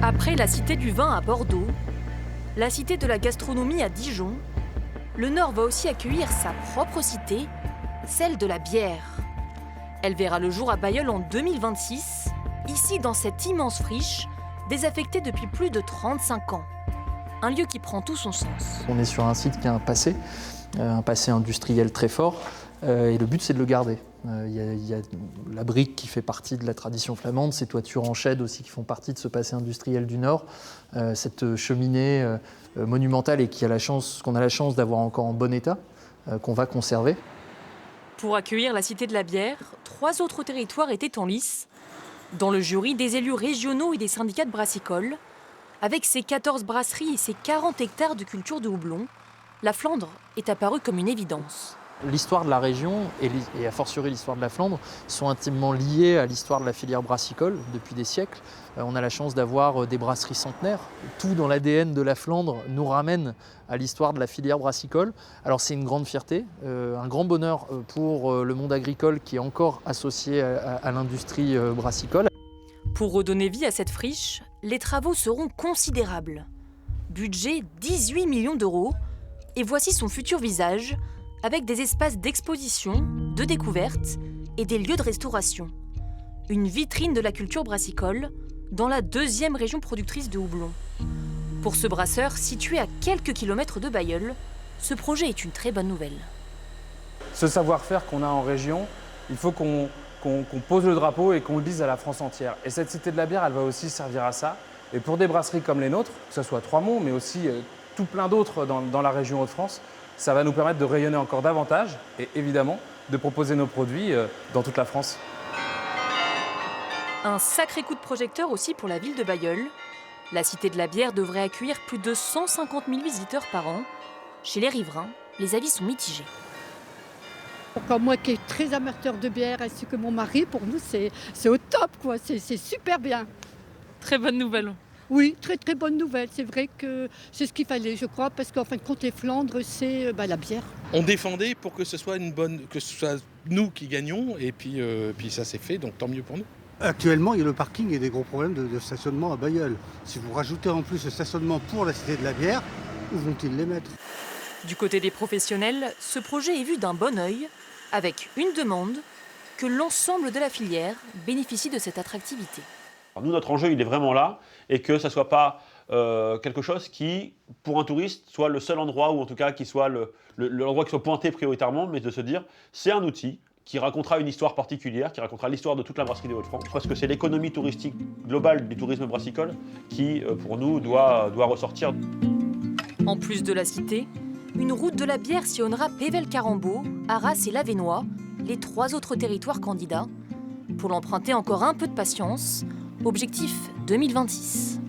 Après la Cité du vin à Bordeaux, la Cité de la gastronomie à Dijon, le Nord va aussi accueillir sa propre cité, celle de la bière. Elle verra le jour à Bailleul en 2026, ici dans cette immense friche, désaffectée depuis plus de 35 ans. Un lieu qui prend tout son sens. On est sur un site qui a un passé industriel très fort, et le but c'est de le garder. Il y a la brique qui fait partie de la tradition flamande, ces toitures en chède aussi qui font partie de ce passé industriel du Nord, cette cheminée monumentale et qu'on a la chance d'avoir encore en bon état, qu'on va conserver. Pour accueillir la Cité de la bière, 3 autres territoires étaient en lice. Dans le jury, des élus régionaux et des syndicats de brassicoles. Avec ses 14 brasseries et ses 40 hectares de culture de houblon, la Flandre est apparue comme une évidence. L'histoire de la région et a fortiori l'histoire de la Flandre sont intimement liées à l'histoire de la filière brassicole depuis des siècles. On a la chance d'avoir des brasseries centenaires. Tout dans l'ADN de la Flandre nous ramène à l'histoire de la filière brassicole. Alors c'est une grande fierté, un grand bonheur pour le monde agricole qui est encore associé à l'industrie brassicole. Pour redonner vie à cette friche, les travaux seront considérables. Budget 18 millions d'euros. Et voici son futur visage, avec des espaces d'exposition, de découverte et des lieux de restauration. Une vitrine de la culture brassicole dans la 2e région productrice de houblon. Pour ce brasseur, situé à quelques kilomètres de Bailleul, ce projet est une très bonne nouvelle. Ce savoir-faire qu'on a en région, il faut qu'on pose le drapeau et qu'on le dise à la France entière. Et cette Cité de la bière, elle va aussi servir à ça. Et pour des brasseries comme les nôtres, que ce soit Trois-Monts, mais aussi tout plein d'autres dans la région Hauts-de-France, ça va nous permettre de rayonner encore davantage et évidemment de proposer nos produits dans toute la France. Un sacré coup de projecteur aussi pour la ville de Bailleul. La Cité de la bière devrait accueillir plus de 150 000 visiteurs par an. Chez les riverains, les avis sont mitigés. Comme moi qui est très amateur de bière ainsi que mon mari, pour nous c'est au top, quoi. C'est super bien. Très bonne nouvelle. Oui, très très bonne nouvelle. C'est vrai que c'est ce qu'il fallait, je crois, parce qu'en fin de compte, les Flandres, c'est la bière. On défendait pour que ce soit que ce soit nous qui gagnons, et puis ça s'est fait, donc tant mieux pour nous. Actuellement, il y a le parking et des gros problèmes de stationnement à Bailleul. Si vous rajoutez en plus le stationnement pour la Cité de la bière, où vont-ils les mettre ? Du côté des professionnels, ce projet est vu d'un bon œil, avec une demande, que l'ensemble de la filière bénéficie de cette attractivité. Alors nous, notre enjeu, il est vraiment là, et que ça ne soit pas quelque chose qui, pour un touriste, soit le seul endroit, ou en tout cas qui soit l'endroit qui soit pointé prioritairement, mais de se dire, c'est un outil qui racontera une histoire particulière, qui racontera l'histoire de toute la brasserie des Hauts-de-France, parce que c'est l'économie touristique globale du tourisme brassicole qui, pour nous, doit ressortir. En plus de la cité, une route de la bière sillonnera Pével-Carambeau, Arras et Lavénois, les 3 autres territoires candidats. Pour l'emprunter, encore un peu de patience. Objectif 2026.